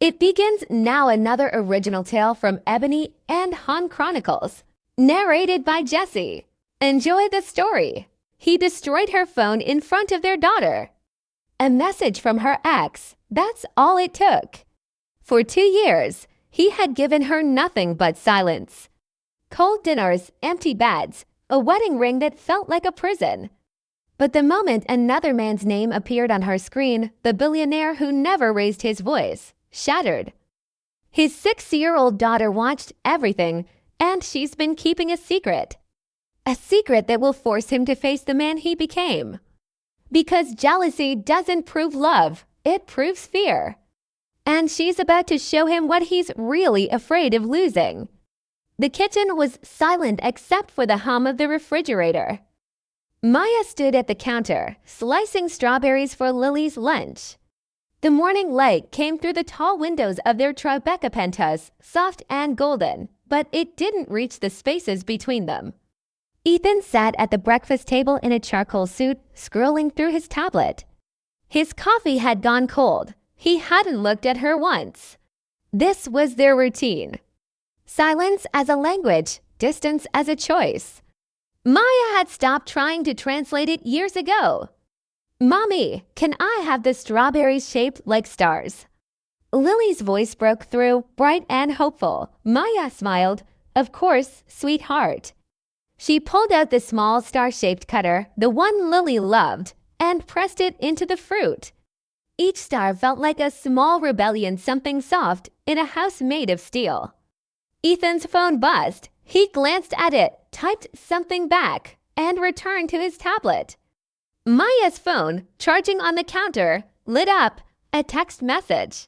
It begins now another original tale from Ebony and Han Chronicles, narrated by Jesse. Enjoy the story. He destroyed her phone in front of their daughter. A message from her ex, that's all it took. For 2 years, he had given her nothing but silence. Cold dinners, empty beds, a wedding ring that felt like a prison. But the moment another man's name appeared on her screen, the billionaire who never raised his voice shattered. His 6-year-old daughter watched everything, and she's been keeping a secret. A secret that will force him to face the man he became. Because jealousy doesn't prove love, it proves fear. And she's about to show him what he's really afraid of losing. The kitchen was silent except for the hum of the refrigerator. Maya stood at the counter, slicing strawberries for Lily's lunch. The morning light came through the tall windows of their Tribeca penthouse, soft and golden, but it didn't reach the spaces between them. Ethan sat at the breakfast table in a charcoal suit, scrolling through his tablet. His coffee had gone cold. He hadn't looked at her once. This was their routine. Silence as a language, distance as a choice. Maya had stopped trying to translate it years ago. "Mommy, can I have the strawberries shaped like stars?" Lily's voice broke through, bright and hopeful. Maya smiled. "Of course, sweetheart." She pulled out the small star-shaped cutter, the one Lily loved, and pressed it into the fruit. Each star felt like a small rebellion, something soft, in a house made of steel. Ethan's phone buzzed. He glanced at it, typed something back, and returned to his tablet. Maya's phone, charging on the counter, lit up, a text message.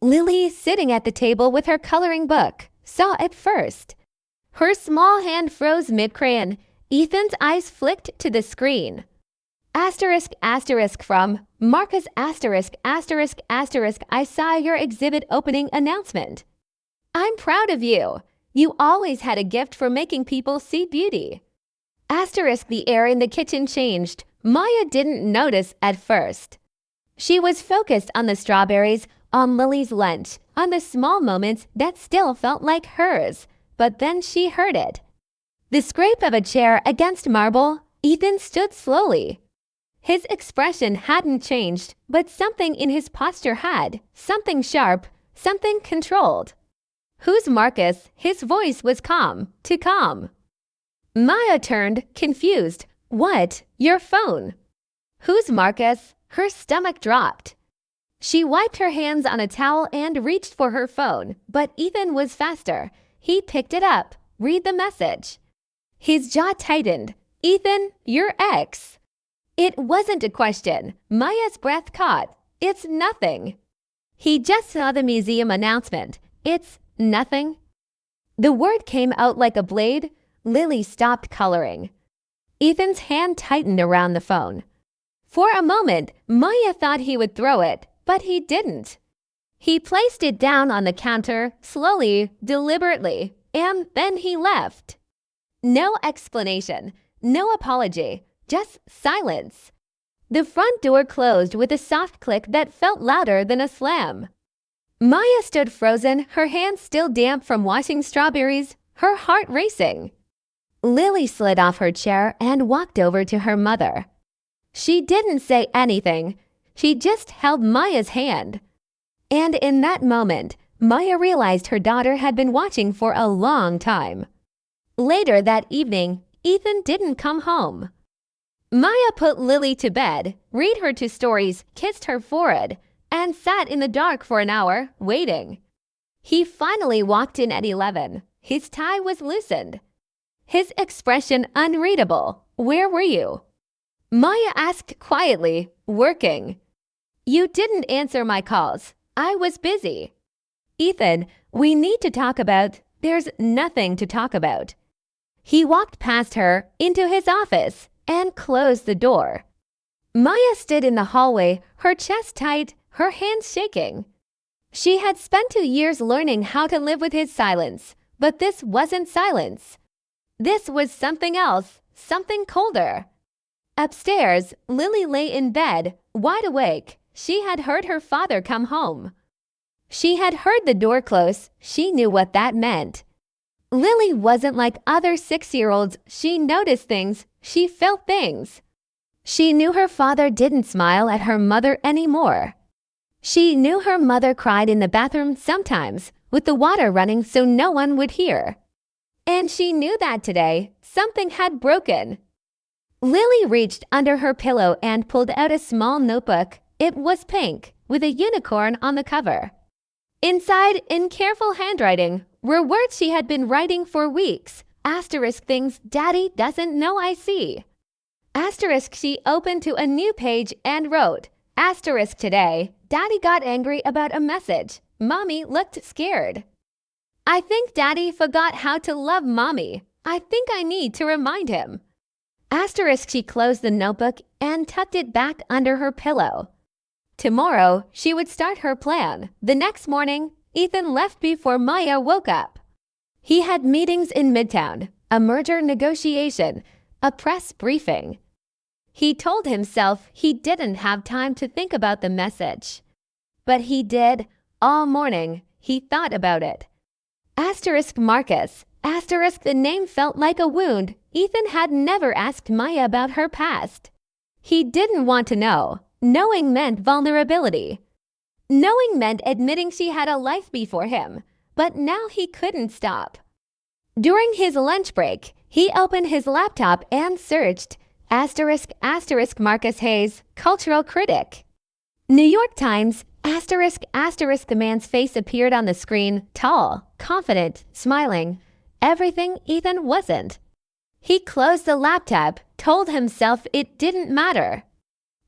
Lily, sitting at the table with her coloring book, saw it first. Her small hand froze mid-crayon. Ethan's eyes flicked to the screen. Asterisk, asterisk from Marcus asterisk, asterisk, asterisk, I saw your exhibit opening announcement. I'm proud of you. You always had a gift for making people see beauty. Asterisk, the air in the kitchen changed. Maya didn't notice at first. She was focused on the strawberries, on Lily's lunch, on the small moments that still felt like hers. But then she heard it. The scrape of a chair against marble. Ethan stood slowly. His expression hadn't changed, but something in his posture had. Something sharp, something controlled. Who's Marcus? His voice was calm, too calm. Maya turned, confused. What? Your phone? Who's Marcus? Her stomach dropped. She wiped her hands on a towel and reached for her phone, but Ethan was faster. He picked it up. Read the message. His jaw tightened. Ethan, your ex. It wasn't a question. Maya's breath caught. It's nothing. He just saw the museum announcement. It's nothing. The word came out like a blade. Lily stopped coloring. Ethan's hand tightened around the phone. For a moment, Maya thought he would throw it, but he didn't. He placed it down on the counter, slowly, deliberately, and then he left. No explanation, no apology, just silence. The front door closed with a soft click that felt louder than a slam. Maya stood frozen, her hands still damp from washing strawberries, her heart racing. Lily slid off her chair and walked over to her mother. She didn't say anything. She just held Maya's hand. And in that moment, Maya realized her daughter had been watching for a long time. Later that evening, Ethan didn't come home. Maya put Lily to bed, read her 2 stories, kissed her forehead, and sat in the dark for an hour, waiting. He finally walked in at 11. His tie was loosened. His expression unreadable. Where were you? Maya asked quietly, working. You didn't answer my calls. I was busy. Ethan, we need to talk about. There's nothing to talk about. He walked past her, into his office, and closed the door. Maya stood in the hallway, her chest tight, her hands shaking. She had spent 2 years learning how to live with his silence, but this wasn't silence. This was something else, something colder. Upstairs, Lily lay in bed, wide awake. She had heard her father come home. She had heard the door close. She knew what that meant. Lily wasn't like other 6-year-olds. She noticed things. She felt things. She knew her father didn't smile at her mother anymore. She knew her mother cried in the bathroom sometimes, with the water running so no one would hear. And she knew that today, something had broken. Lily reached under her pillow and pulled out a small notebook. It was pink, with a unicorn on the cover. Inside, in careful handwriting, were words she had been writing for weeks. Asterisk things Daddy doesn't know I see. Asterisk she opened to a new page and wrote, asterisk today, Daddy got angry about a message. Mommy looked scared. I think Daddy forgot how to love Mommy. I think I need to remind him. Asterisk she closed the notebook and tucked it back under her pillow. Tomorrow, she would start her plan. The next morning, Ethan left before Maya woke up. He had meetings in Midtown, a merger negotiation, a press briefing. He told himself he didn't have time to think about the message. But he did. All morning, he thought about it. Asterisk Marcus. Asterisk the name felt like a wound. Ethan had never asked Maya about her past. He didn't want to know. Knowing meant vulnerability. Knowing meant admitting she had a life before him. But now he couldn't stop. During his lunch break, he opened his laptop and searched asterisk Marcus Hayes, cultural critic. New York Times, asterisk the man's face appeared on the screen, tall, confident, smiling. Everything Ethan wasn't. He closed the laptop, told himself it didn't matter.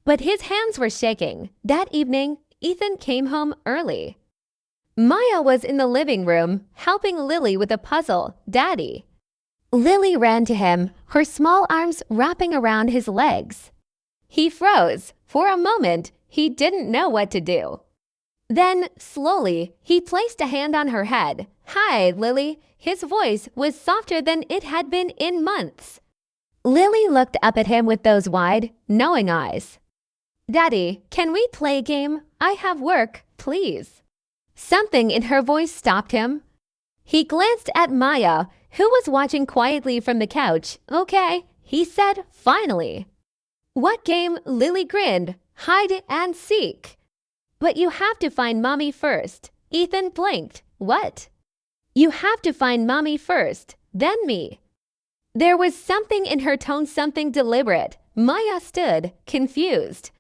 But his hands were shaking. That evening, Ethan came home early. Maya was in the living room, helping Lily with a puzzle, Daddy. Lily ran to him, her small arms wrapping around his legs. He froze. For a moment, he didn't know what to do. Then, slowly, he placed a hand on her head. Hi, Lily. His voice was softer than it had been in months. Lily looked up at him with those wide, knowing eyes. Daddy, can we play a game? I have work, please. Something in her voice stopped him. He glanced at Maya, who was watching quietly from the couch. Okay, he said, finally. What game? Lily grinned. Hide and seek. But you have to find Mommy first. Ethan blinked. What? You have to find Mommy first, then me. There was something in her tone, something deliberate. Maya stood, confused.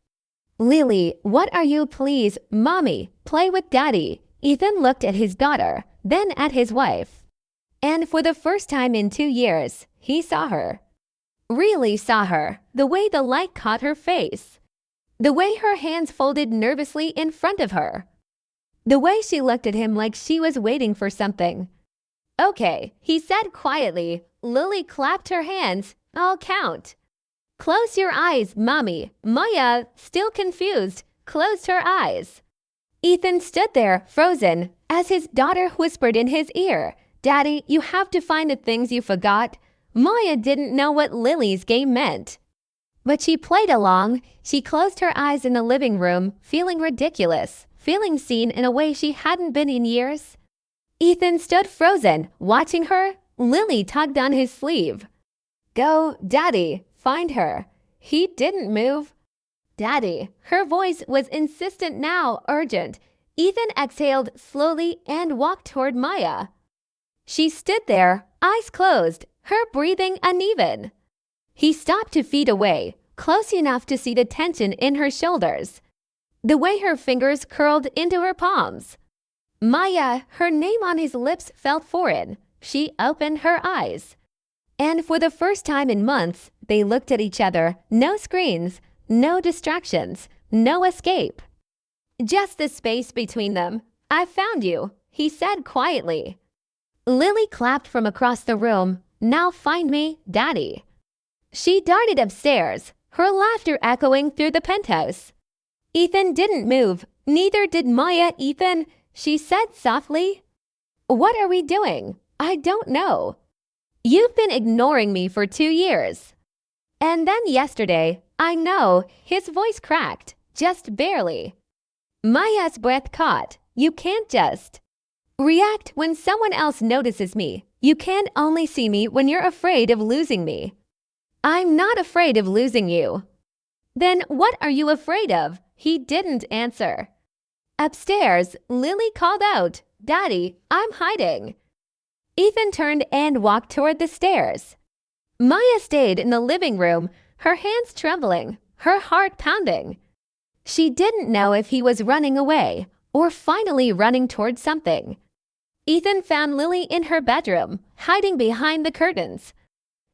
Lily, what are you, please? Mommy, play with Daddy. Ethan looked at his daughter, then at his wife. And for the first time in 2 years, he saw her. Really saw her, the way the light caught her face. The way her hands folded nervously in front of her. The way she looked at him like she was waiting for something. Okay, he said quietly. Lily clapped her hands. I'll count. Close your eyes, Mommy. Maya, still confused, closed her eyes. Ethan stood there, frozen, as his daughter whispered in his ear, Daddy, you have to find the things you forgot. Maya didn't know what Lily's game meant. But she played along. She closed her eyes in the living room, feeling ridiculous, feeling seen in a way she hadn't been in years. Ethan stood frozen, watching her. Lily tugged on his sleeve. Go, Daddy, find her. He didn't move. Daddy, her voice was insistent now, urgent. Ethan exhaled slowly and walked toward Maya. She stood there, eyes closed, her breathing uneven. He stopped to feet away, close enough to see the tension in her shoulders. The way her fingers curled into her palms. Maya, her name on his lips felt foreign. She opened her eyes. And for the first time in months, they looked at each other. No screens, no distractions, no escape. Just the space between them. I found you, he said quietly. Lily clapped from across the room. Now find me, Daddy. She darted upstairs, her laughter echoing through the penthouse. Ethan didn't move. Neither did Maya. Ethan, she said softly. What are we doing? I don't know. You've been ignoring me for 2 years. And then yesterday, I know, his voice cracked, just barely. Maya's breath caught. You can't just react when someone else notices me. You can only see me when you're afraid of losing me. I'm not afraid of losing you. Then what are you afraid of? He didn't answer. Upstairs, Lily called out, "Daddy, I'm hiding." Ethan turned and walked toward the stairs. Maya stayed in the living room, her hands trembling, her heart pounding. She didn't know if he was running away or finally running toward something. Ethan found Lily in her bedroom, hiding behind the curtains.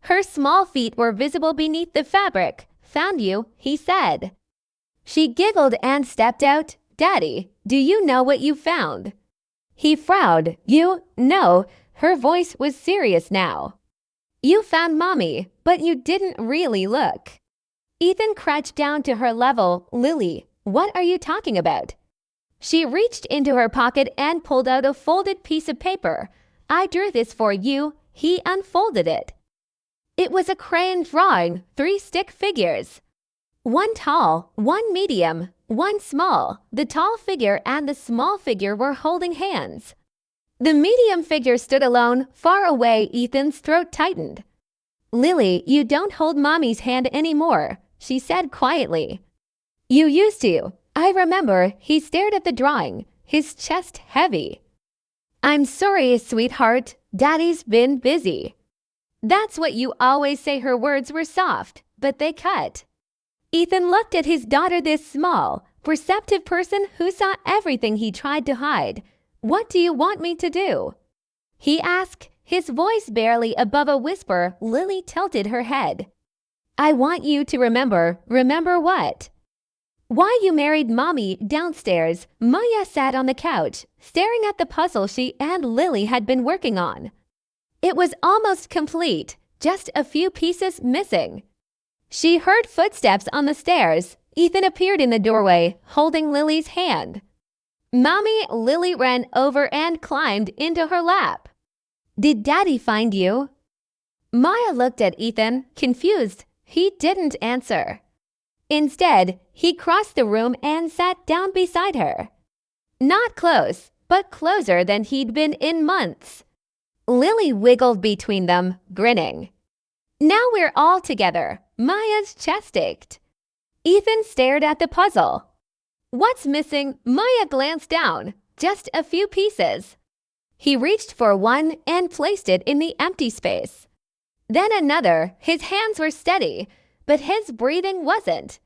Her small feet were visible beneath the fabric. "Found you," he said. She giggled and stepped out. "Daddy, do you know what you found?" He frowned. "You know." Her voice was serious now. "You found Mommy, but you didn't really look." Ethan crouched down to her level. "Lily, what are you talking about?" She reached into her pocket and pulled out a folded piece of paper. "I drew this for you." He unfolded it. It was a crayon drawing, 3 stick figures. One tall, one medium, one small. The tall figure and the small figure were holding hands. The medium figure stood alone, far away. Ethan's throat tightened. "Lily, you don't hold Mommy's hand anymore," she said quietly. "You used to." "I remember." He stared at the drawing, his chest heavy. "I'm sorry, sweetheart. Daddy's been busy." "That's what you always say." Her words were soft, but they cut. Ethan looked at his daughter, this small, perceptive person who saw everything he tried to hide. "What do you want me to do?" he asked, his voice barely above a whisper. Lily tilted her head. "I want you to remember." "Remember what?" "Why you married Mommy." Downstairs, Maya sat on the couch, staring at the puzzle she and Lily had been working on. It was almost complete, just a few pieces missing. She heard footsteps on the stairs. Ethan appeared in the doorway, holding Lily's hand. "Mommy." Lily ran over and climbed into her lap. "Did Daddy find you?" Maya looked at Ethan, confused. He didn't answer. Instead, he crossed the room and sat down beside her. Not close, but closer than he'd been in months. Lily wiggled between them, grinning. "Now we're all together." Maya's chest ached. Ethan stared at the puzzle. "What's missing?" Maya glanced down. "Just a few pieces." He reached for one and placed it in the empty space. Then another. His hands were steady, but his breathing wasn't.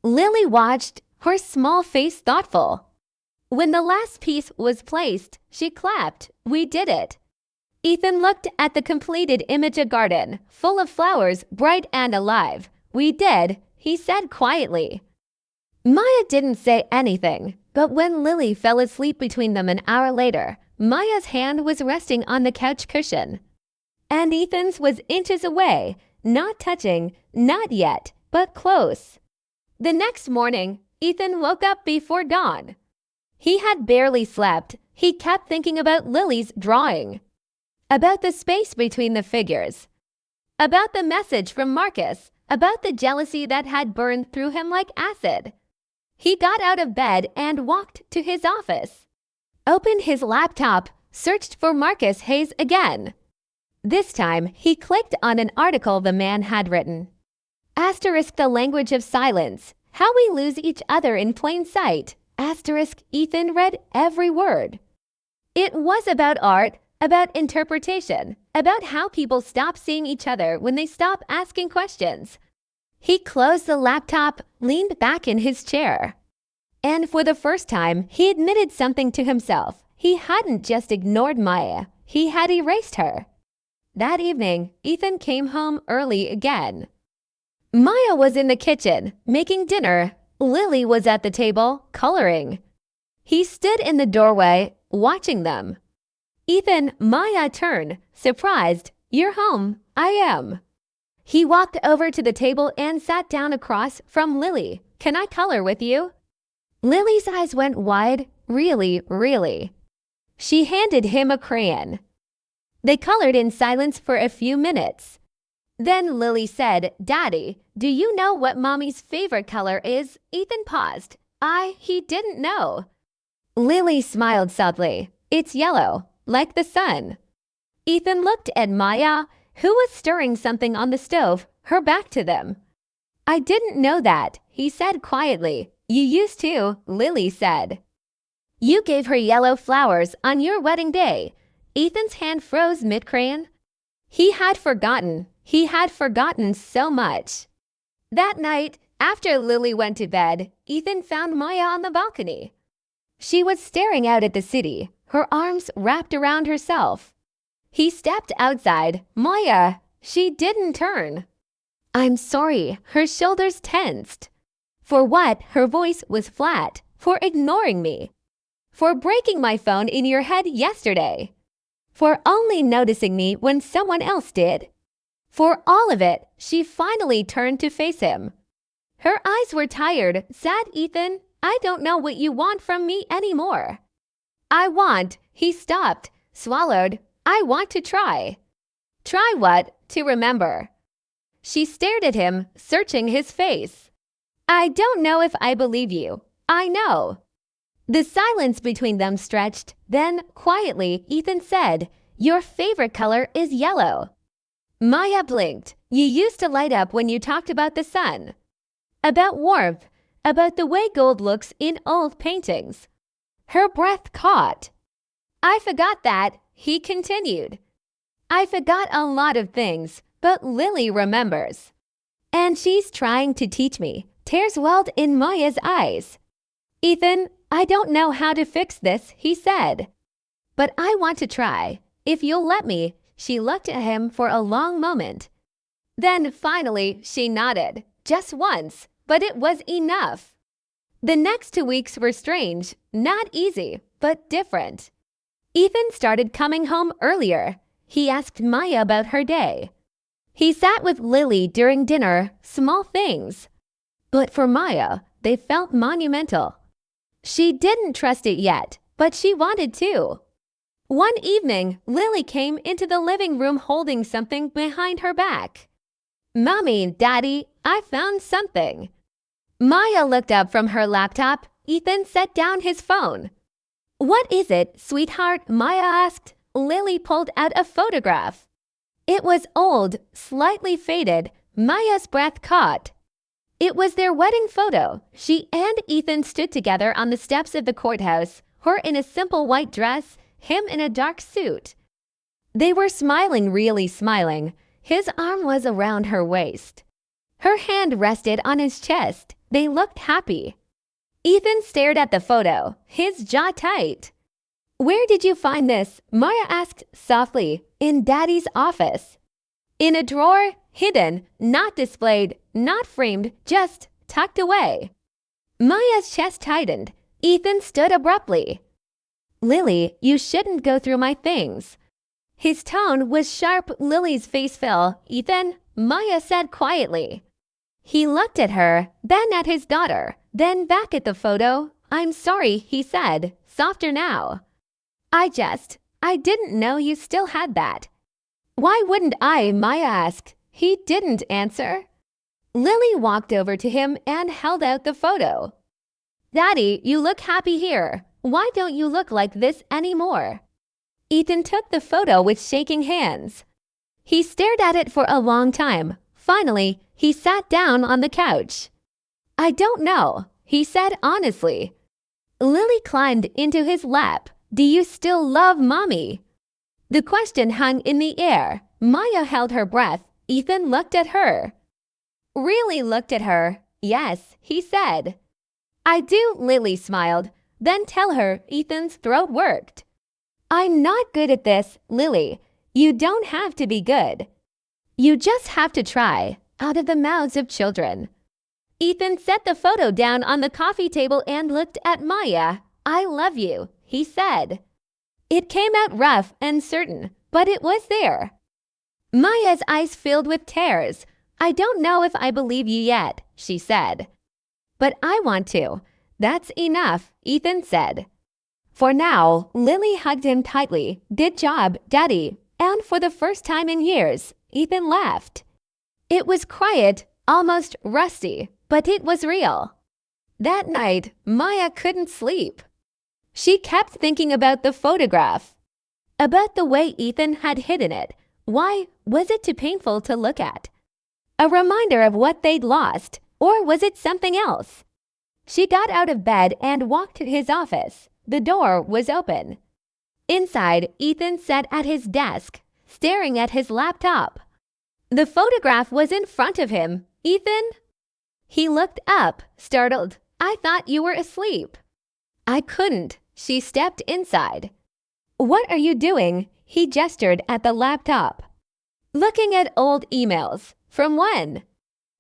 Lily watched, her small face thoughtful. When the last piece was placed, she clapped. "We did it." Ethan looked at the completed image, a garden, full of flowers, bright and alive. "We did," he said quietly. Maya didn't say anything, but when Lily fell asleep between them an hour later, Maya's hand was resting on the couch cushion. And Ethan's was inches away, not touching, not yet, but close. The next morning, Ethan woke up before dawn. He had barely slept. He kept thinking about Lily's drawing, about the space between the figures, about the message from Marcus, about the jealousy that had burned through him like acid. He got out of bed and walked to his office, opened his laptop, searched for Marcus Hayes again. This time, he clicked on an article the man had written. Asterisk the language of silence, how we lose each other in plain sight. Asterisk Ethan read every word. It was about art, about interpretation, about how people stop seeing each other when they stop asking questions. He closed the laptop, leaned back in his chair. And for the first time, he admitted something to himself. He hadn't just ignored Maya, he had erased her. That evening, Ethan came home early again. Maya was in the kitchen, making dinner. Lily was at the table, coloring. He stood in the doorway, watching them. "Ethan," Maya turned, surprised. "You're home." "I am." He walked over to the table and sat down across from Lily. "Can I color with you?" Lily's eyes went wide. "Really, really." She handed him a crayon. They colored in silence for a few minutes. Then Lily said, "Daddy, do you know what Mommy's favorite color is?" Ethan paused. He didn't know. Lily smiled sadly. It's yellow, like the sun. Ethan looked at Maya, who was stirring something on the stove, her back to them. I didn't know that, he said quietly. You used to, Lily said. You gave her yellow flowers on your wedding day. Ethan's hand froze mid-crayon. He had forgotten so much. That night, after Lily went to bed, Ethan found Maya on the balcony. She was staring out at the city, her arms wrapped around herself. He stepped outside. Maya, she didn't turn. I'm sorry, her shoulders tensed. For what? Her voice was flat. For ignoring me. For breaking my phone in your head yesterday. For only noticing me when someone else did. For all of it, she finally turned to face him. Her eyes were tired. Sad Ethan, I don't know what you want from me anymore. He stopped, swallowed. I want to try. Try what? To remember. She stared at him, searching his face. I don't know if I believe you. I know. The silence between them stretched. Then, quietly, Ethan said, Your favorite color is yellow. Maya blinked. You used to light up when you talked about the sun. About warmth. About the way gold looks in old paintings. Her breath caught. I forgot that, he continued. I forgot a lot of things, but Lily remembers. And she's trying to teach me. Tears welled in Maya's eyes. Ethan, I don't know how to fix this, he said. But I want to try. If you'll let me. She looked at him for a long moment. Then finally she nodded. Just once, but it was enough. The next 2 weeks were strange, not easy, but different. Ethan started coming home earlier. He asked Maya about her day. He sat with Lily during dinner, small things. But for Maya, they felt monumental. She didn't trust it yet, but she wanted to. One evening, Lily came into the living room holding something behind her back. Mommy, Daddy, I found something. Maya looked up from her laptop. Ethan set down his phone. What is it, sweetheart? Maya asked. Lily pulled out a photograph. It was old, slightly faded. Maya's breath caught. It was their wedding photo. She and Ethan stood together on the steps of the courthouse, her in a simple white dress, him in a dark suit. They were smiling, really smiling. His arm was around her waist. Her hand rested on his chest. They looked happy. Ethan stared at the photo, his jaw tight. Where did you find this? Maya asked softly. In Daddy's office. In a drawer, hidden, not displayed, not framed, just tucked away. Maya's chest tightened. Ethan stood abruptly. Lily, you shouldn't go through my things. His tone was sharp. Lily's face fell. Ethan, Maya said quietly. He looked at her, then at his daughter, then back at the photo. I'm sorry, he said, softer now. I didn't know you still had that. Why wouldn't I? Maya asked. He didn't answer. Lily walked over to him and held out the photo. Daddy, you look happy here. Why don't you look like this anymore? Ethan took the photo with shaking hands. He stared at it for a long time. Finally, he sat down on the couch. I don't know, he said honestly. Lily climbed into his lap. Do you still love Mommy? The question hung in the air. Maya held her breath. Ethan looked at her. Really looked at her. Yes, he said. I do, Lily smiled. Then tell her. Ethan's throat worked. I'm not good at this, Lily. You don't have to be good. You just have to try. Out of the mouths of children. Ethan set the photo down on the coffee table and looked at Maya. I love you, he said. It came out rough and certain, but it was there. Maya's eyes filled with tears. I don't know if I believe you yet, she said. But I want to. That's enough, Ethan said. For now, Lily hugged him tightly. Good job, Daddy. And for the first time in years, Ethan laughed. It was quiet, almost rusty, but it was real. That night, Maya couldn't sleep. She kept thinking about the photograph, about the way Ethan had hidden it. Why was it too painful to look at? A reminder of what they'd lost, or was it something else? She got out of bed and walked to his office. The door was open. Inside, Ethan sat at his desk, staring at his laptop. The photograph was in front of him. "Ethan?" He looked up, startled. "I thought you were asleep." "I couldn't." She stepped inside. "What are you doing?" He gestured at the laptop. "Looking at old emails." "From when?"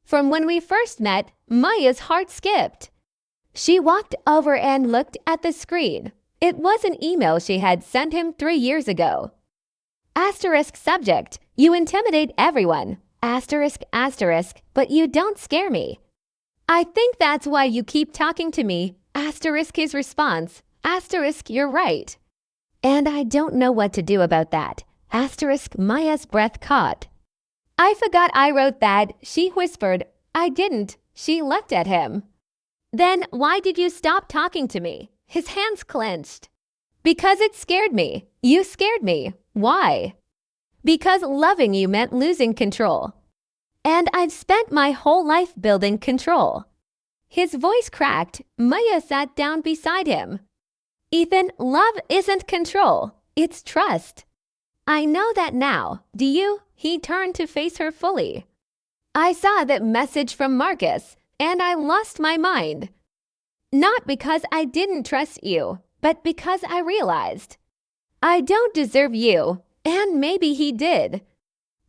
"From when we first met." Maya's heart skipped. She walked over and looked at the screen. It was an email she had sent him 3 years ago. Asterisk subject: "You intimidate everyone." Asterisk asterisk, "But you don't scare me." "I think that's why you keep talking to me." Asterisk his response. Asterisk you're right. "And I don't know what to do about that." Asterisk Maya's breath caught. "I forgot I wrote that." She whispered. "I didn't." She looked at him. "Then why did you stop talking to me?" His hands clenched. "Because it scared me." "You scared me." "Why?" "Because loving you meant losing control. And I've spent my whole life building control." His voice cracked. Maya sat down beside him. "Ethan, love isn't control. It's trust." "I know that now. Do you?" He turned to face her fully. "I saw that message from Marcus, and I lost my mind. Not because I didn't trust you, but because I realized I don't deserve you, and maybe he did."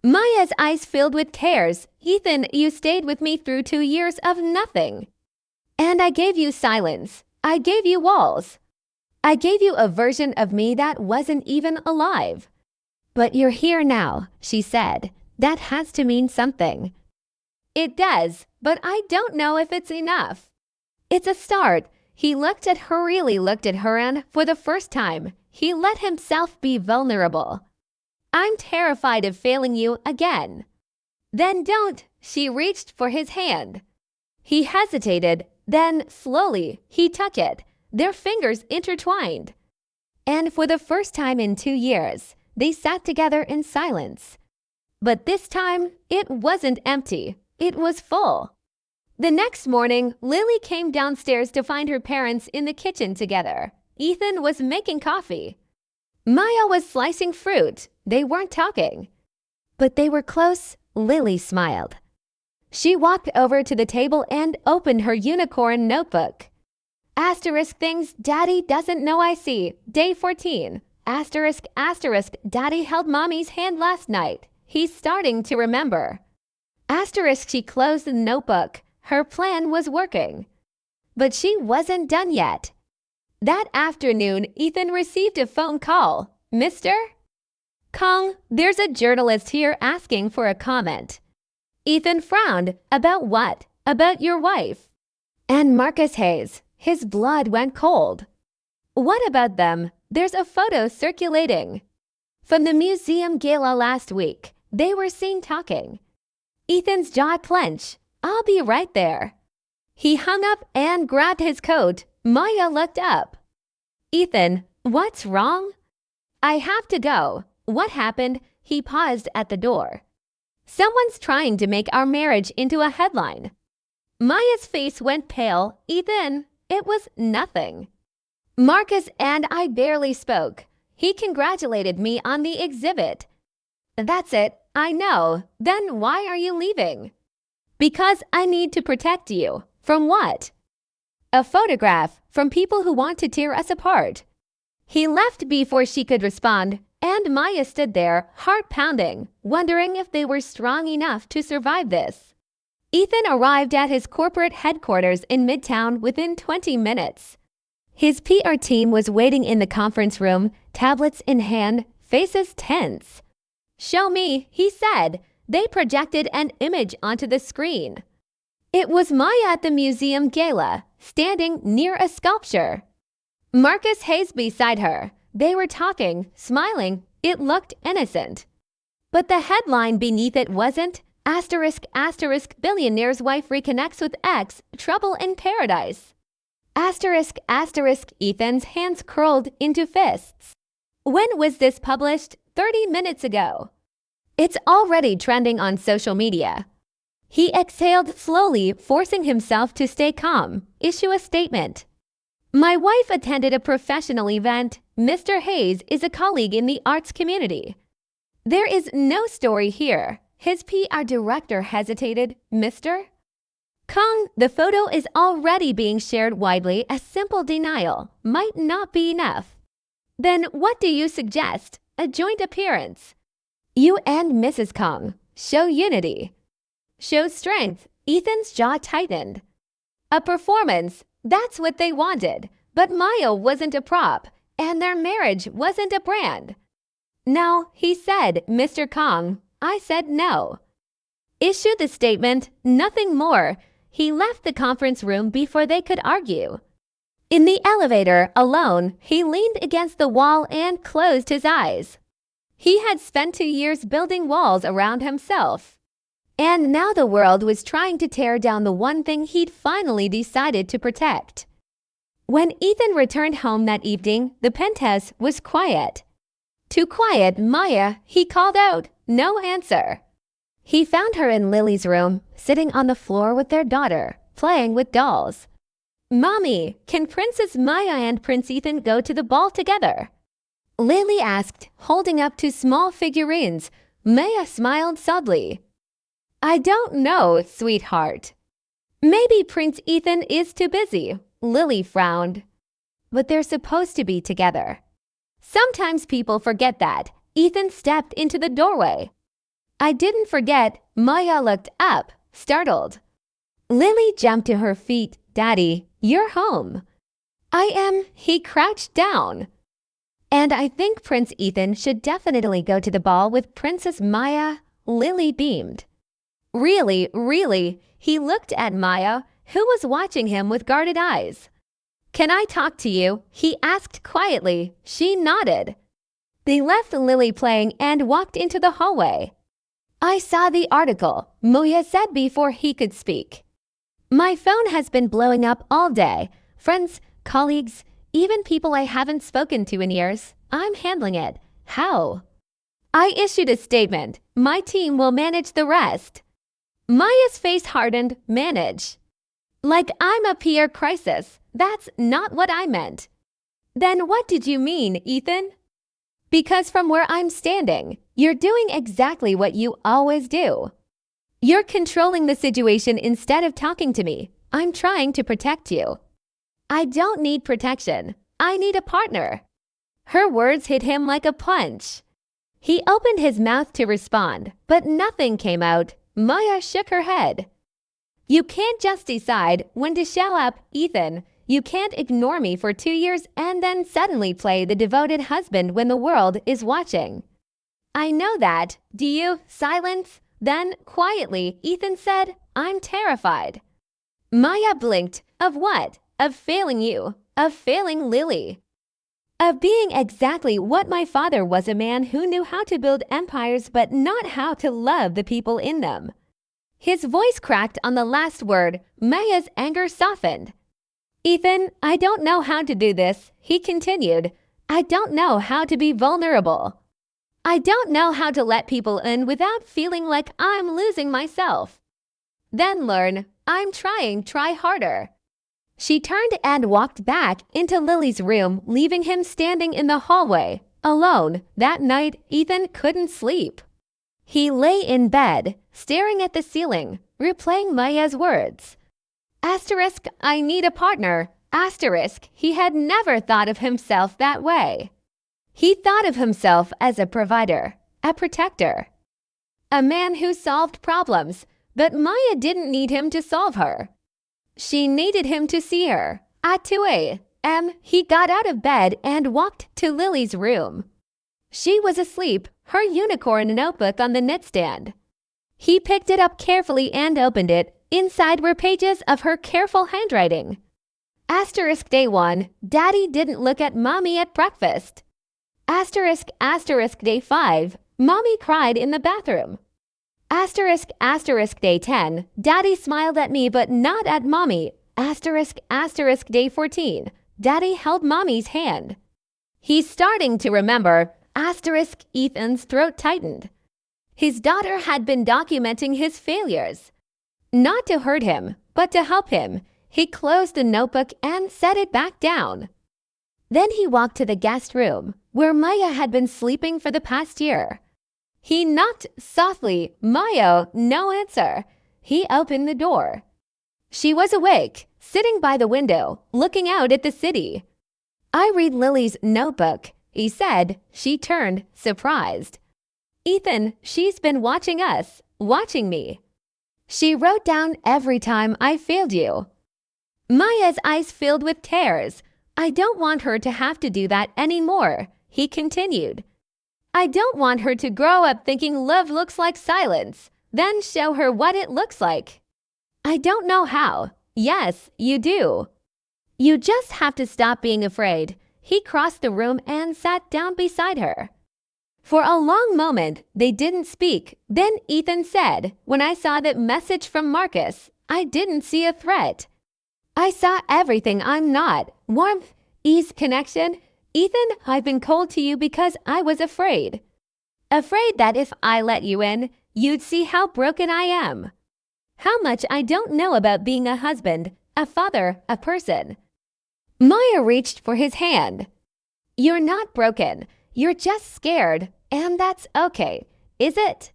Maya's eyes filled with tears. "Ethan, you stayed with me through 2 years of nothing. And I gave you silence. I gave you walls. I gave you a version of me that wasn't even alive. But you're here now," she said. "That has to mean something." "It does, but I don't know if it's enough." "It's a start." He really looked at her, and for the first time, he let himself be vulnerable. "I'm terrified of failing you again." "Then don't." She reached for his hand. He hesitated, then slowly he took it, their fingers intertwined. And for the first time in 2 years, they sat together in silence. But this time, it wasn't empty. It was full. The next morning, Lily came downstairs to find her parents in the kitchen together. Ethan was making coffee. Maya was slicing fruit. They weren't talking. But they were close. Lily smiled. She walked over to the table and opened her unicorn notebook. Asterisk things Daddy doesn't know I see. Day 14. Asterisk asterisk Daddy held Mommy's hand last night. He's starting to remember. Asterisk she closed the notebook. Her plan was working. But she wasn't done yet. That afternoon, Ethan received a phone call. "Mr. Kong, there's a journalist here asking for a comment." Ethan frowned. "About what?" "About your wife and Marcus Hayes." His blood went cold. "What about them?" "There's a photo circulating from the museum gala last week. They were seen talking." Ethan's jaw clenched. "I'll be right there." He hung up and grabbed his coat. Maya looked up. "Ethan, what's wrong?" "I have to go." "What happened?" He paused at the door. "Someone's trying to make our marriage into a headline." Maya's face went pale. "Ethan, it was nothing. Marcus and I barely spoke. He congratulated me on the exhibit." "That's it. I know. Then why are you leaving?" "Because I need to protect you." "From what?" "A photograph. From people who want to tear us apart." He left before she could respond, and Maya stood there, heart pounding, wondering if they were strong enough to survive this. Ethan arrived at his corporate headquarters in Midtown within 20 minutes. His PR team was waiting in the conference room, tablets in hand, faces tense. "Show me," he said. They projected an image onto the screen. It was Maya at the museum gala, standing near a sculpture. Marcus Hayes beside her. They were talking, smiling. It looked innocent. But the headline beneath it wasn't. Asterisk asterisk billionaire's wife reconnects with ex, trouble in paradise. Asterisk, asterisk, Ethan's hands curled into fists. When was this published? 30 minutes ago. It's already trending on social media. He exhaled slowly, forcing himself to stay calm. Issue a statement. My wife attended a professional event. Mr. Hayes is a colleague in the arts community. There is no story here. His PR director hesitated. Mr. Kong, the photo is already being shared widely. A simple denial might not be enough. Then what do you suggest? A joint appearance. You and Mrs. Kong show unity. Show strength. Ethan's jaw tightened. A performance. That's what they wanted. But Maya wasn't a prop, and their marriage wasn't a brand. No, he said, Mr. Kong. I said no. Issue the statement, nothing more. He left the conference room before they could argue. In the elevator, alone, he leaned against the wall and closed his eyes. He had spent 2 years building walls around himself. And now the world was trying to tear down the one thing he'd finally decided to protect. When Ethan returned home that evening, the penthouse was quiet. Too quiet, Maya, he called out. No answer. He found her in Lily's room, sitting on the floor with their daughter, playing with dolls. Mommy, can Princess Maya and Prince Ethan go to the ball together? Lily asked, holding up 2 small figurines. Maya smiled sadly. I don't know, sweetheart. Maybe Prince Ethan is too busy. Lily frowned. But they're supposed to be together. Sometimes people forget that. Ethan stepped into the doorway. I didn't forget. Maya looked up, startled. Lily jumped to her feet. Daddy, you're home. I am. He crouched down. And I think Prince Ethan should definitely go to the ball with Princess Maya. Lily beamed. Really, really? He looked at Maya, who was watching him with guarded eyes. Can I talk to you? He asked quietly. She nodded. They left Lily playing and walked into the hallway. I saw the article, Maya said before he could speak. My phone has been blowing up all day. Friends, colleagues, even people I haven't spoken to in years. I'm handling it. How? I issued a statement. My team will manage the rest. Maya's face hardened. Manage. Like I'm a PR crisis. That's not what I meant. Then what did you mean, Ethan? Because from where I'm standing, you're doing exactly what you always do. You're controlling the situation instead of talking to me. I'm trying to protect you. I don't need protection. I need a partner. Her words hit him like a punch. He opened his mouth to respond, but nothing came out. Maya shook her head. You can't just decide when to shell up, Ethan. You can't ignore me for 2 years and then suddenly play the devoted husband when the world is watching. I know that. Do you? Silence. Then, quietly, Ethan said, I'm terrified. Maya blinked. Of what? Of failing you. Of failing Lily. Of being exactly what my father was, a man who knew how to build empires but not how to love the people in them. His voice cracked on the last word. Maya's anger softened. Ethan, I don't know how to do this, he continued. I don't know how to be vulnerable. I don't know how to let people in without feeling like I'm losing myself. Then learn. I'm trying. Try harder. She turned and walked back into Lily's room, leaving him standing in the hallway, alone. That night, Ethan couldn't sleep. He lay in bed, staring at the ceiling, replaying Maya's words. Asterisk, I need a partner. Asterisk, he had never thought of himself that way. He thought of himself as a provider, a protector, a man who solved problems, but Maya didn't need him to solve her. She needed him to see her. At 2 a.m., he got out of bed and walked to Lily's room. She was asleep, her unicorn notebook on the nightstand. He picked it up carefully and opened it. Inside were pages of her careful handwriting. Asterisk day 1, Daddy didn't look at Mommy at breakfast. Asterisk day 5, Mommy cried in the bathroom. Asterisk day 10, Daddy smiled at me but not at Mommy. Day 14. Daddy held Mommy's hand. He's starting to remember. Ethan's throat tightened. His daughter had been documenting his failures. Not to hurt him, but to help him. He closed the notebook and set it back down. Then he walked to the guest room, where Maya had been sleeping for the past year. He knocked softly. Maya, no answer. He opened the door. She was awake, sitting by the window, looking out at the city. I read Lily's notebook, he said. She turned, surprised. Ethan, she's been watching us, watching me. She wrote down every time I failed you. Maya's eyes filled with tears. I don't want her to have to do that anymore, he continued. I don't want her to grow up thinking love looks like silence, then show her what it looks like. I don't know how. Yes, you do. You just have to stop being afraid. He crossed the room and sat down beside her. For a long moment, they didn't speak. Then Ethan said, when I saw that message from Marcus, I didn't see a threat. I saw everything I'm not. Warmth, ease, connection. Ethan, I've been cold to you because I was afraid. Afraid that if I let you in, you'd see how broken I am. How much I don't know about being a husband, a father, a person. Maya reached for his hand. You're not broken. You're just scared, and that's okay, is it?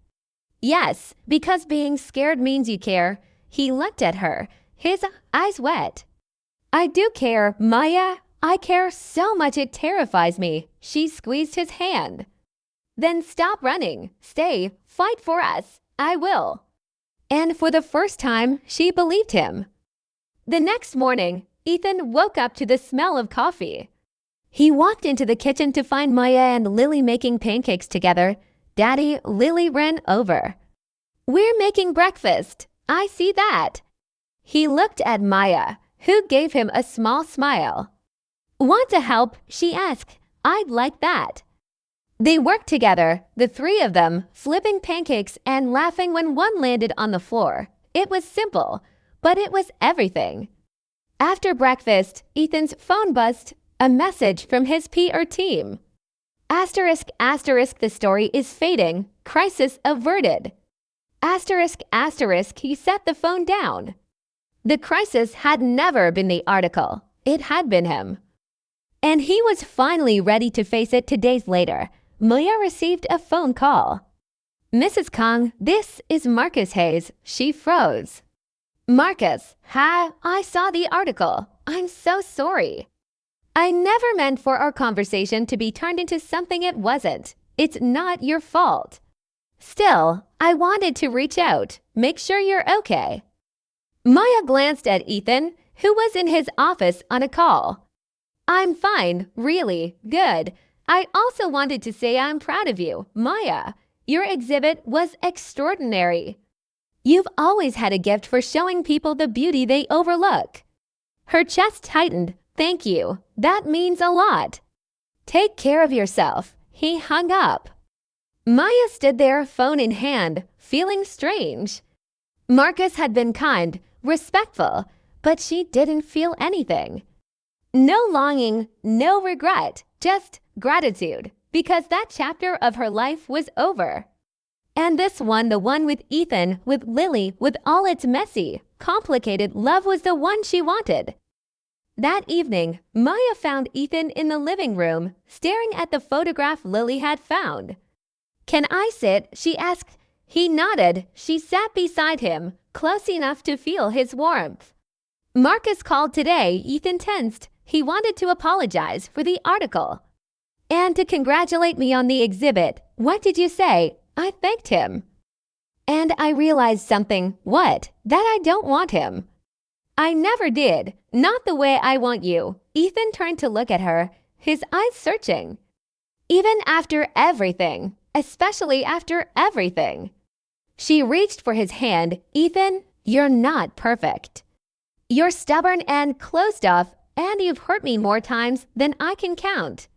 Yes, because being scared means you care. He looked at her, his eyes wet. I do care, Maya. I care so much it terrifies me. She squeezed his hand. Then stop running. Stay. Fight for us. I will. And for the first time, she believed him. The next morning, Ethan woke up to the smell of coffee. He walked into the kitchen to find Maya and Lily making pancakes together. Daddy, Lily ran over. We're making breakfast. I see that. He looked at Maya, who gave him a small smile. Want to help? She asked. I'd like that. They worked together, the three of them, flipping pancakes and laughing when one landed on the floor. It was simple, but it was everything. After breakfast, Ethan's phone buzzed. A message from his PR team. The story is fading. Crisis averted. He set the phone down. The crisis had never been the article. It had been him. And he was finally ready to face it 2 days later. Maya received a phone call. Mrs. Kong, this is Marcus Hayes. She froze. Marcus, hi, I saw the article. I'm so sorry. I never meant for our conversation to be turned into something it wasn't. It's not your fault. Still, I wanted to reach out, make sure you're okay. Maya glanced at Ethan, who was in his office on a call. I'm fine, really, good. I also wanted to say I'm proud of you, Maya. Your exhibit was extraordinary. You've always had a gift for showing people the beauty they overlook. Her chest tightened. Thank you. That means a lot. Take care of yourself. He hung up. Maya stood there, phone in hand, feeling strange. Marcus had been kind, respectful, but she didn't feel anything. No longing, no regret, just gratitude, because that chapter of her life was over. And this one, the one with Ethan, with Lily, with all its messy, complicated love was the one she wanted. That evening, Maya found Ethan in the living room, staring at the photograph Lily had found. Can I sit? She asked. He nodded. She sat beside him, close enough to feel his warmth. Marcus called today. Ethan tensed. He wanted to apologize for the article. And to congratulate me on the exhibit. What did you say? I thanked him. And I realized something. What? That I don't want him. I never did. Not the way I want you. Ethan turned to look at her, his eyes searching. Even after everything, especially after everything. She reached for his hand. Ethan, you're not perfect. You're stubborn and closed off, and you've hurt me more times than I can count.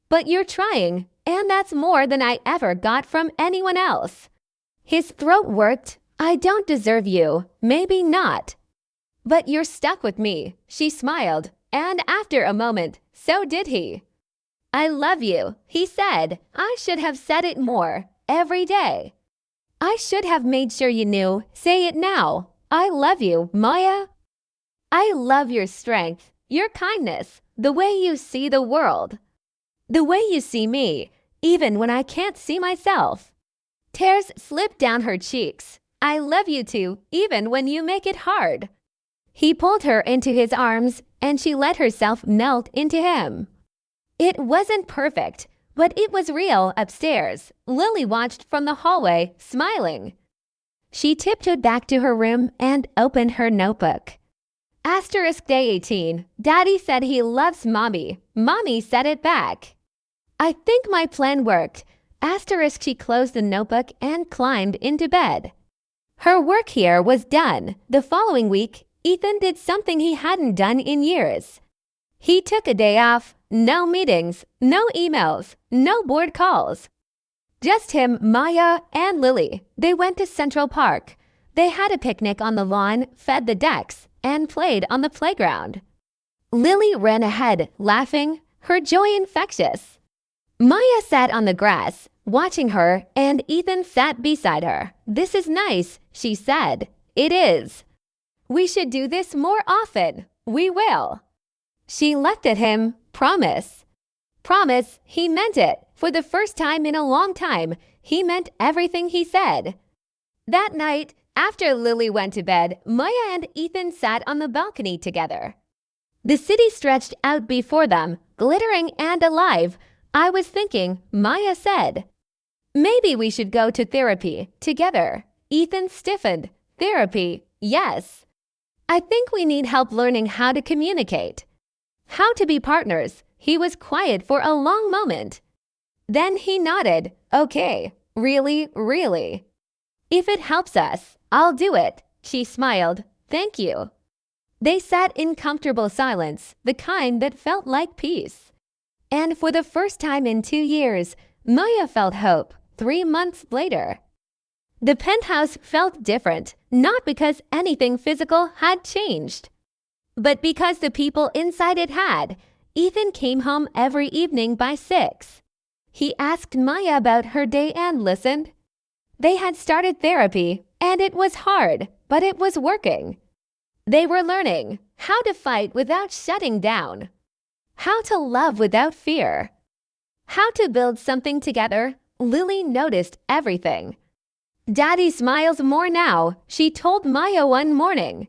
But you're trying, and that's more than I ever got from anyone else. His throat worked. I don't deserve you. Maybe not. But you're stuck with me, she smiled, and after a moment, so did he. I love you, he said. I should have said it more, every day. I should have made sure you knew. Say it now. I love you, Maya. I love your strength, your kindness, the way you see the world. The way you see me, even when I can't see myself. Tears slipped down her cheeks. I love you too, even when you make it hard. He pulled her into his arms, and she let herself melt into him. It wasn't perfect, but it was real upstairs. Lily watched from the hallway, smiling. She tiptoed back to her room and opened her notebook. Asterisk day 18. Daddy said he loves Mommy. Mommy said it back. I think my plan worked. Asterisk she closed the notebook and climbed into bed. Her work here was done. The following week, Ethan did something he hadn't done in years. He took a day off. No meetings, no emails, no board calls. Just him, Maya, and Lily. They went to Central Park. They had a picnic on the lawn, fed the ducks, and played on the playground. Lily ran ahead, laughing, her joy infectious. Maya sat on the grass, watching her, and Ethan sat beside her. This is nice, she said. It is. We should do this more often. We will. She looked at him. Promise. Promise, he meant it. For the first time in a long time, he meant everything he said. That night, after Lily went to bed, Maya and Ethan sat on the balcony together. The city stretched out before them, glittering and alive. I was thinking, Maya said. Maybe we should go to therapy together. Ethan stiffened. Therapy, yes. I think we need help learning how to communicate. How to be partners. He was quiet for a long moment. Then he nodded. Okay, really. If it helps us, I'll do it. She smiled. Thank you. They sat in comfortable silence, the kind that felt like peace. And for the first time in 2 years, Maya felt hope 3 months later. The penthouse felt different, not because anything physical had changed, but because the people inside it had. Ethan came home every evening by 6. He asked Maya about her day and listened. They had started therapy, and it was hard, but it was working. They were learning how to fight without shutting down, how to love without fear, how to build something together. Lily noticed everything. Daddy smiles more now, she told Maya one morning.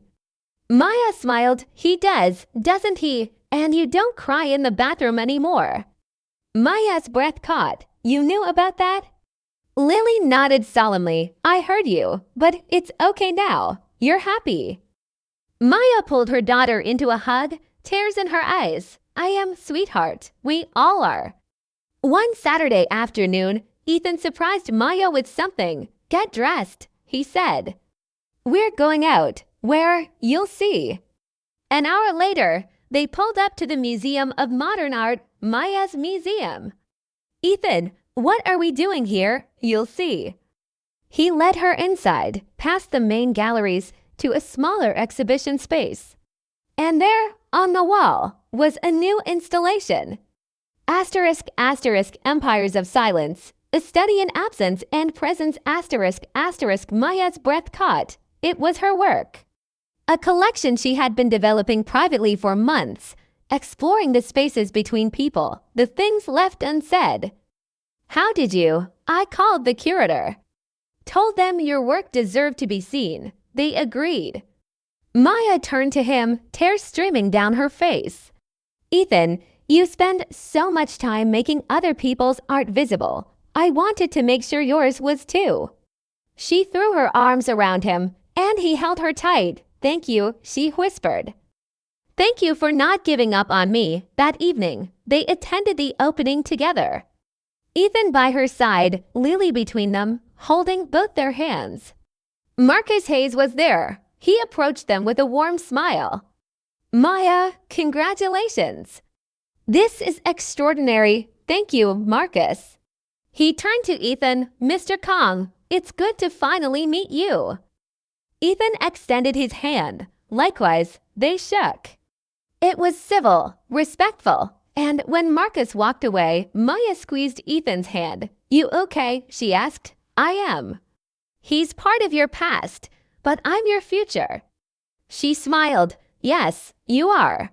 Maya smiled. He does, doesn't he? And you don't cry in the bathroom anymore. Maya's breath caught. You knew about that? Lily nodded solemnly. I heard you, but it's okay now. You're happy. Maya pulled her daughter into a hug, tears in her eyes. I am, sweetheart. We all are. One Saturday afternoon, Ethan surprised Maya with something. Get dressed, he said. We're going out. Where? You'll see. An hour later, they pulled up to the Museum of Modern Art, Maya's museum. Ethan, what are we doing here? You'll see. He led her inside, past the main galleries, to a smaller exhibition space. And there, on the wall, was a new installation. Asterisk, Empires of Silence. A study in absence and presence, asterisk, Maya's breath caught. It was her work. A collection she had been developing privately for months, exploring the spaces between people, the things left unsaid. How did you? I called the curator. Told them your work deserved to be seen. They agreed. Maya turned to him, tears streaming down her face. Ethan, you spend so much time making other people's art visible. I wanted to make sure yours was too. She threw her arms around him, and he held her tight. Thank you, she whispered. Thank you for not giving up on me. That evening, they attended the opening together. Ethan by her side, Lily between them, holding both their hands. Marcus Hayes was there. He approached them with a warm smile. Maya, congratulations. This is extraordinary. Thank you, Marcus. He turned to Ethan. Mr. Kong, it's good to finally meet you. Ethan extended his hand. Likewise, they shook. It was civil, respectful, and when Marcus walked away, Maya squeezed Ethan's hand. "You okay?" she asked. "I am." "He's part of your past, but I'm your future." She smiled. "Yes, you are."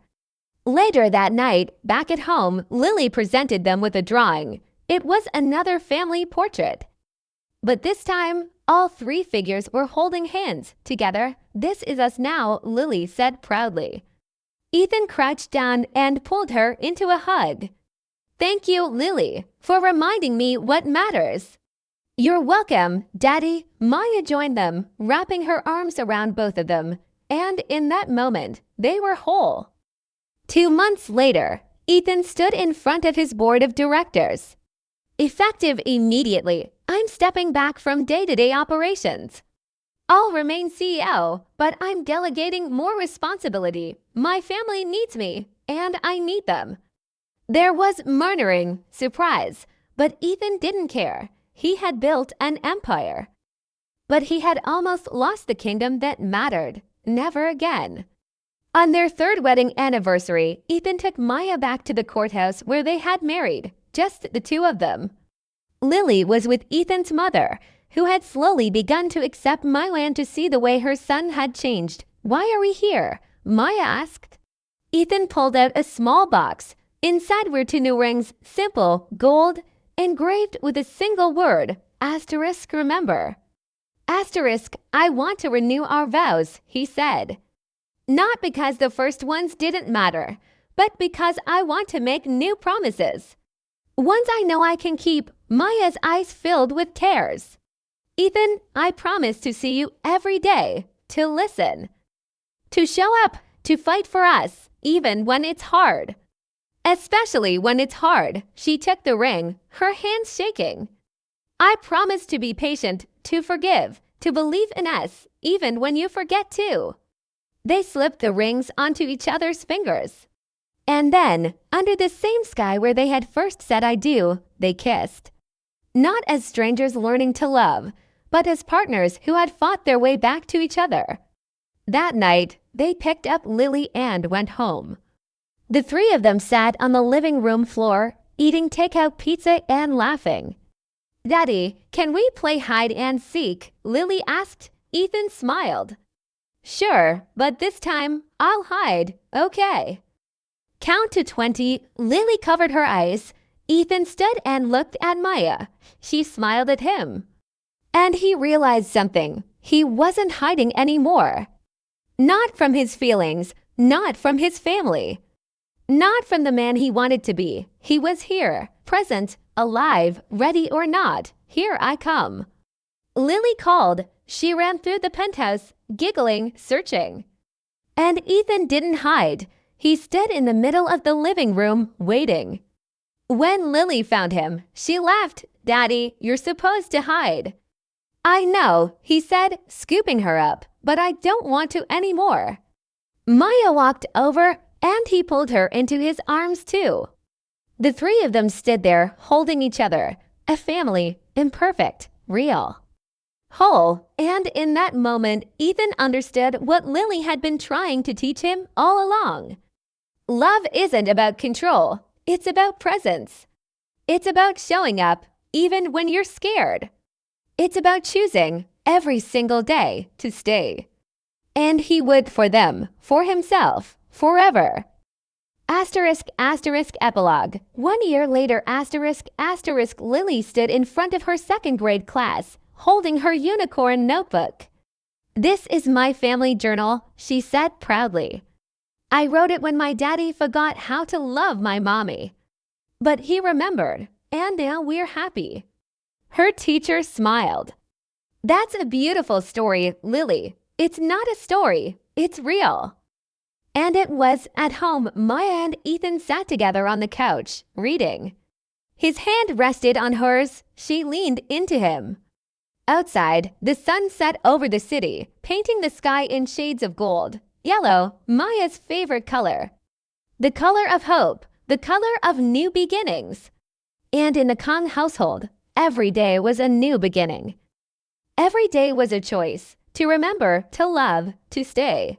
Later that night, back at home, Lily presented them with a drawing. It was another family portrait. But this time, all three figures were holding hands together. "This is us now," Lily said proudly. Ethan crouched down and pulled her into a hug. "Thank you, Lily, for reminding me what matters." "You're welcome, Daddy." Maya joined them, wrapping her arms around both of them. And in that moment, they were whole. 2 months later, Ethan stood in front of his board of directors. "Effective immediately, I'm stepping back from day-to-day operations. I'll remain CEO, but I'm delegating more responsibility. My family needs me, and I need them." There was murmuring, surprise, but Ethan didn't care. He had built an empire. But he had almost lost the kingdom that mattered. Never again. On their 3rd wedding anniversary, Ethan took Maya back to the courthouse where they had married, just the two of them. Lily was with Ethan's mother, who had slowly begun to accept Maya to see the way her son had changed. "Why are we here?" Maya asked. Ethan pulled out a small box. Inside were 2 new rings, simple, gold, engraved with a single word, asterisk remember. "Asterisk, I want to renew our vows," he said. "Not because the first ones didn't matter, but because I want to make new promises. Ones I know I can keep." Maya's eyes filled with tears. "Ethan, I promise to see you every day, to listen, to show up, to fight for us, even when it's hard." "Especially when it's hard." She took the ring, her hands shaking. "I promise to be patient, to forgive, to believe in us, even when you forget to." They slipped the rings onto each other's fingers. And then, under the same sky where they had first said "I do," they kissed. Not as strangers learning to love, but as partners who had fought their way back to each other. That night, they picked up Lily and went home. The 3 of them sat on the living room floor, eating takeout pizza and laughing. "Daddy, can we play hide and seek?" Lily asked. Ethan smiled. "Sure, but this time, I'll hide, okay." Count to 20. Lily covered her eyes. Ethan stood and looked at Maya. She smiled at him. And he realized something. He wasn't hiding anymore. Not from his feelings, not from his family, not from the man he wanted to be. He was here, present, alive, ready or not. "Here I come." Lily called. She ran through the penthouse, giggling, searching. And Ethan didn't hide. He stood in the middle of the living room, waiting. When Lily found him, she laughed. "Daddy, you're supposed to hide." "I know," he said, scooping her up, "but I don't want to anymore." Maya walked over, and he pulled her into his arms too. The 3 of them stood there, holding each other, a family, imperfect, real, whole. And in that moment, Ethan understood what Lily had been trying to teach him all along. Love isn't about control. It's about presence. It's about showing up, even when you're scared. It's about choosing, every single day, to stay. And he would for them, for himself, forever. Asterisk, asterisk, epilogue. 1 year later, asterisk, asterisk, Lily stood in front of her 2nd grade class, holding her unicorn notebook. "This is my family journal," she said proudly. "I wrote it when my daddy forgot how to love my mommy. But he remembered, and now we're happy." Her teacher smiled. "That's a beautiful story, Lily. It's not a story, it's real." And it was. At home, Maya and Ethan sat together on the couch, reading. His hand rested on hers. She leaned into him. Outside, the sun set over the city, painting the sky in shades of gold. Yellow, Maya's favorite color. The color of hope, the color of new beginnings. And in the Kang household, every day was a new beginning. Every day was a choice, to remember, to love, to stay.